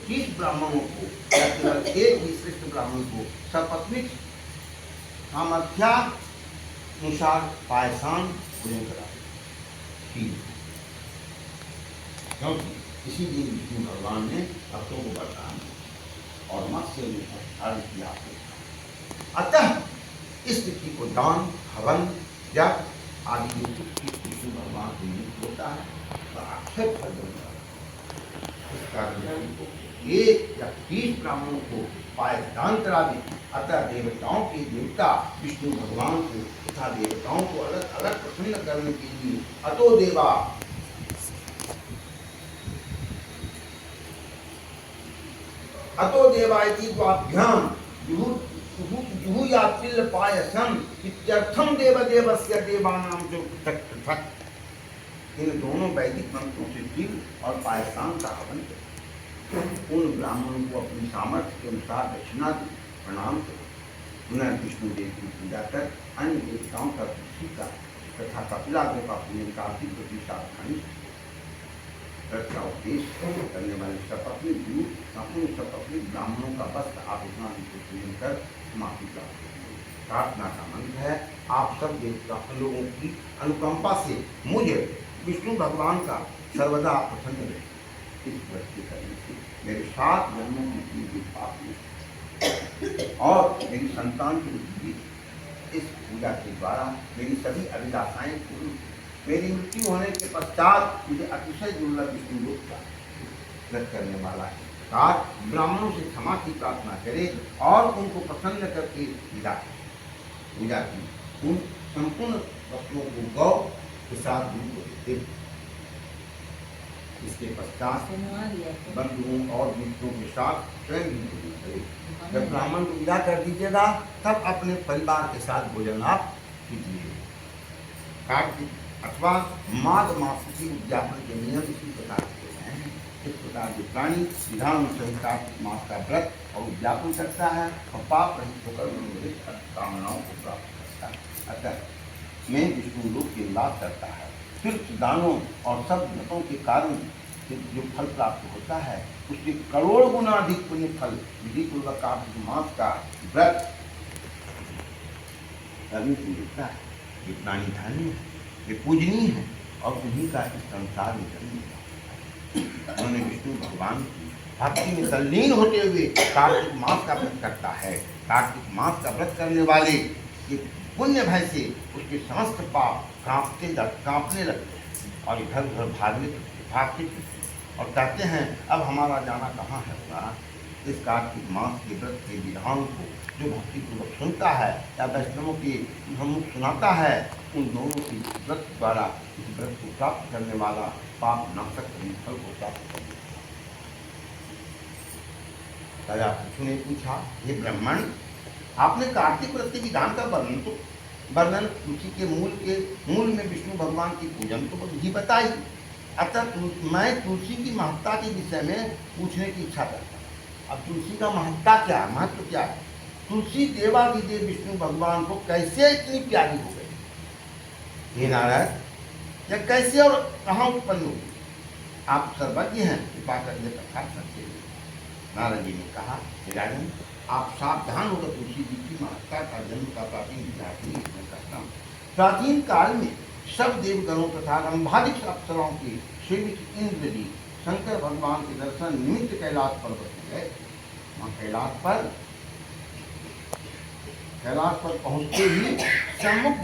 30 ब्राह्मणों को या केवल एक ही श्रेष्ठ ब्राह्मण को सपत्निक सामर्थ्यानुसार पायसान भोजन करा। क्योंकि इसी दिन विष्णु भगवान ने भक्तों को वरदान और मत्स्य में धारण किया। अतः इस तिथि को दान, हवन, जप आदि विष्णु भगवान को नियुक्त होता है और अक्षय फल देता है। इस कारण एक या 30 ब्राह्मणों को पायदान करा दे। अतः देवताओं के देवता विष्णु भगवान को तथा देवताओं को अलग अलग प्रसन्न करने के लिए अतो देवा इति द्वाभ्याम जुहुयातिल पायसम इत्यर्थम देवदेवस्य देवानाम जो पृथक पृथक। इन दोनों वैदिक मंत्रों से तिल और पायसान का हवन करें। उन ब्राह्मणों को अपनी सामर्थ्य के अनुसार दक्षिणा प्रणाम करें। पुनः विष्णु देव की पूजा कर अन्य देवताओं का तुलसी का तथा कपिलादि का पुण्य कार्तिक प्रति सावधानी व्रत का उपदेश करने वाले सपत्नी गुरु संपूर्ण सपत्नी ब्राह्मणों का वस्त्र आभूषण पूजन कर समाप्ति प्राप्त करेंगे। प्रार्थना का मंत्र है, आप सब देवता लोगों की अनुकंपा से मुझे विष्णु भगवान का सर्वदा प्रसन्न रहे। इस व्रत के करने से मेरे 7 जन्मों की पाप और मेरी संतान की वृद्धि, इस पूजा के द्वारा मेरी सभी अभिलाषाएं पूर्ण, मेरी मृत्यु होने के पश्चात मुझे अतिशय दुर्लभ विष्णु लोक का व्रत करने वाला है। कार ब्राह्मणों से क्षमा की प्रार्थना करे और उनको प्रसन्न करके विदा पूजा की। उन संपूर्ण वस्तुओं को गौ के साथ दूध को देते। इसके पश्चात बंधुओं और मित्रों के साथ स्वयं भी भोजन करें। जब ब्राह्मण को विदा कर दीजिएगा तब अपने परिवार के साथ भोजन आप कीजिए। कार्तिक अथवा माघ मास की उद्यापन के नियम इसी प्रकार के हैं। इस प्रकार के प्राणी विधान सहित कार्तिक मास का व्रत और उद्यापन करता है और पाप रहित होकर मनोरथ कामनाओं को प्राप्त करता है। अतः में विष्णु लोक के लाभ करता है। तीर्थ दानों और सब व्रतों के कारण जो फल प्राप्त होता है उसके करोड़ गुना अधिक पुण्य फल विधि पूर्वक कार्तिक मास का व्रत करने को मिलता है। ये प्राणी धन्य है, ये पूजनीय है और उन्हीं का इस संसार में जन्म लिया। उन्होंने विष्णु भगवान की भक्ति में तल्लीन होते हुए कार्तिक मास का व्रत करता है। कार्तिक मास का व्रत करने वाले ये पुण्य भय से उसके समस्त पाप कांपने लगते हैं और इधर उधर भागते और कहते हैं अब हमारा जाना कहाँ है। इस कार्तिक मास के व्रत के विधान को जो भक्ति पूर्वक सुनता है या वैष्णवों के सम्मुख सुनाता है, उन दोनों के व्रत द्वारा इस व्रत को प्राप्त करने वाला पाप नाशक फल को प्राप्त करने वाला। ने पूछा, हे ब्राह्मण, आपने कार्तिक व्रत के विधान का वर्णन तुलसी के मूल में विष्णु भगवान की पूजन तो विधि बताई। अतः मैं तुलसी की महत्ता के विषय में पूछने की इच्छा करता हूँ। अब तुलसी का महत्ता क्या है, महत्व क्या है? तुलसी देवादिदेव विष्णु भगवान को कैसे इतनी प्यारी हो गई? हे नारायण, यह कैसे और कहाँ उत्पन्न हुई? आप सर्वज्ञ हैं, कृपा करके कथा सकते हैं। नारद जी ने कहा, हे राजन, आप सावधान होकर तुलसी जी की महत्ता का जन्म का प्राचीन इतिहास करता हूँ। प्राचीन काल में सब देवगणों तथा रंभादिक अप्सराओं के श्रीमती इंद्र जी शंकर भगवान के दर्शन निमित्त कैलाश पर्वत में गए। वहाँ कैलाश पर पहुँचते ही सम्मुख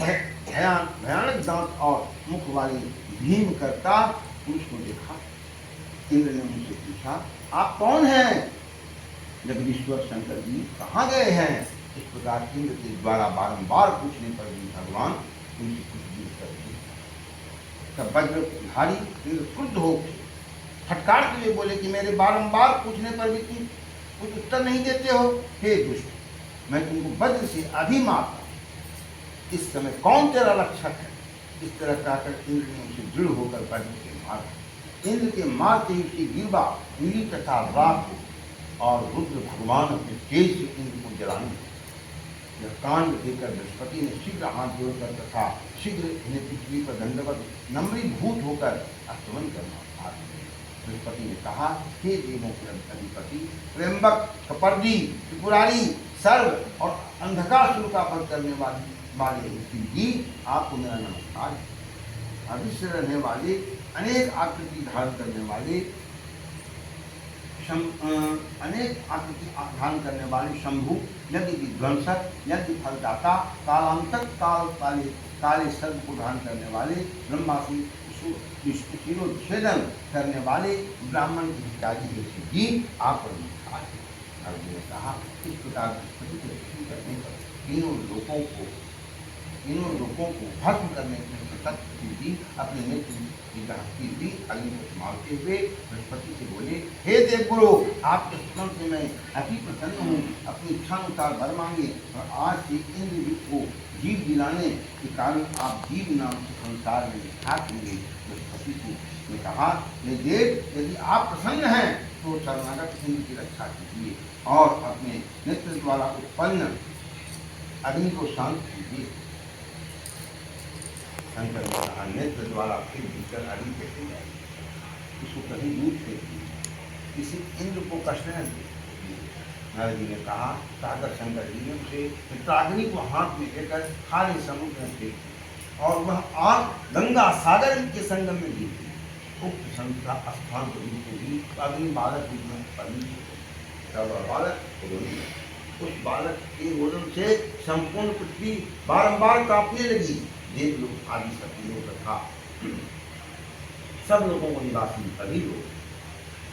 भयानक दांत और मुख वाली भीम करता पुरुष को देखा। इंद्र ने उनसे पूछा, आप कौन हैं? जगदीश्वर शंकर जी कहाँ गए हैं? इस प्रकार इंद्र के द्वारा बारंबार पूछने पर भी भगवान उनसे कुछ दूर कर दिए। तब वज्रधारी इंद्र क्रुद्ध हो फटकारते हुए बोले कि मेरे बारंबार पूछने पर भी तुम कुछ उत्तर नहीं देते हो। हे दुष्ट, मैं तुमको वज्र से अभी मारता हूं। इस समय कौन तेरा रक्षक है? इस तरह कहकर इंद्र ने उसे दृढ़ होकर वज्र से मारा। इंद्र के मारते ही उसकी गिरवा नीली तथा राख और रुद्र भगवान अपने तेज से इंद्र को जलाने लगे। यह कांड देखकर बृहस्पति ने शीघ्र हाथ जोड़कर तथा शीघ्र इन्हें पृथ्वी पर दंडवत नम्रीभूत होकर आक्रमण करना आरंभ किया। बृहस्पति ने कहा, हे देवों के अधिपति, त्र्यंबक, कपर्दी, त्रिपुरारी, सर्व और अंधकार शुरू का पद करने वाले जी, आपको मेरा नमस्कार है। अविश्य रहने वाले, अनेक आकृति धारण करने वाले, अनेक आकृति धारण करने वाले शंभु, यज्ञ विध्वंसक, यज्ञ फलदाता, कालांतक काले सर्प को धारण करने वाले, ब्रह्मा से शिरोच्छेदन करने वाले, ब्राह्मण की हिताजी जी, आप नमस्कार है। अर्जुन ने कहा, इस प्रकार बृहस्पति के रक्षण करने पर तीनों लोगों को भस्म करने के सत्य अपने नेत्र की दी अग्नि को संभालते हुए बृहस्पति से बोले, हे देवगुरु, आपके स्मरण से मैं अति प्रसन्न हूँ। अपनी इच्छा अनुसार वर मांगे और आज से इंद्र को जीव दिलाने के कारण आप जीव नाम से संसार में विख्यात होंगे। बृहस्पति ने कहा, हे देव, यदि आप प्रसन्न हैं तो शरणागत इंद्र की रक्षा कीजिए और अपने नेत्र द्वारा उत्पन्न अग्नि को शांत कीजिए। शंकर ने कहा, नेत्र द्वारा फिर भीतर अग्नि कैसे जाए, इसको कहीं दूर फेंक किसी इंद्र को कष्ट न दे। नारद जी ने कहा, सागर शंकर जी ने उसे चित्राग्नि को हाथ में लेकर खाली समुद्र में फेंक दिया और वह आग गंगा सागर के संगम में गिर गई। उक्त संख्या स्थान को भी अग्नि बालक रूप में परिणित बालक, उस बालक के वजन से संपूर्ण पृथ्वी बारंबार कांपने लगी। देव लोग आदि सभी लोग तथा सब लोगों को निवासी सभी लोग,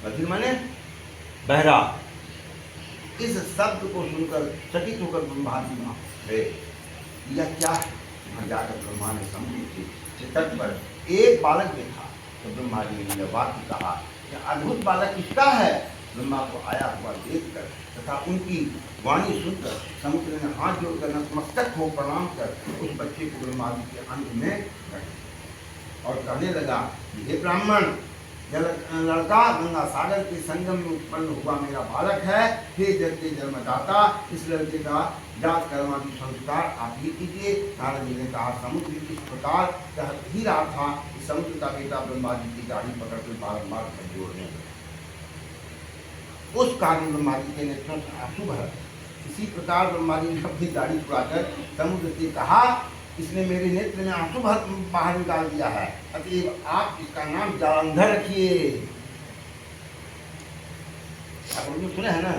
बधिर माने बहरा, इस शब्द को सुनकर चकित होकर ब्रह्मा जी गए, यह क्या है? वहां जाकर ब्रह्मा ने समुद्र के तट पर एक बालक देखा तो ब्रह्मा जी ने यह वाक्य कहा, यह अद्भुत बालक किसका है? ब्रह्मा को आया हुआ देखकर तथा उनकी वाणी सुनकर समुद्र ने हाथ जोड़कर नतमस्तक हो प्रणाम कर उस बच्चे को ब्रह्मा जी के अंत में रख और कहने लगा, हे ब्राह्मण, लड़का गंगा सागर के संगम में उत्पन्न हुआ मेरा बालक है। हे जग के जन्मदाता, इस लड़के का जात कर्मादि संस्कार आप ही कीजिए। नारद जी ने कहा, समुद्र इस प्रकार कह ही रहा था कि समुद्र का बेटा ब्रह्मा जी की गाड़ी पकड़कर बारम्बार जोड़ने लगा। उस कारण ब्रह्मा जी के नेत्रों से आंसू भरा। इसी प्रकार ब्रह्मा जी ने अपनी गाड़ी छुड़ाकर समुद्र से कहा, इसने मेरे नेत्र में आंसू बाहर निकाल दिया है, अतएव आप इसका नाम जालंधर रखिए। आप सुने हैं ना,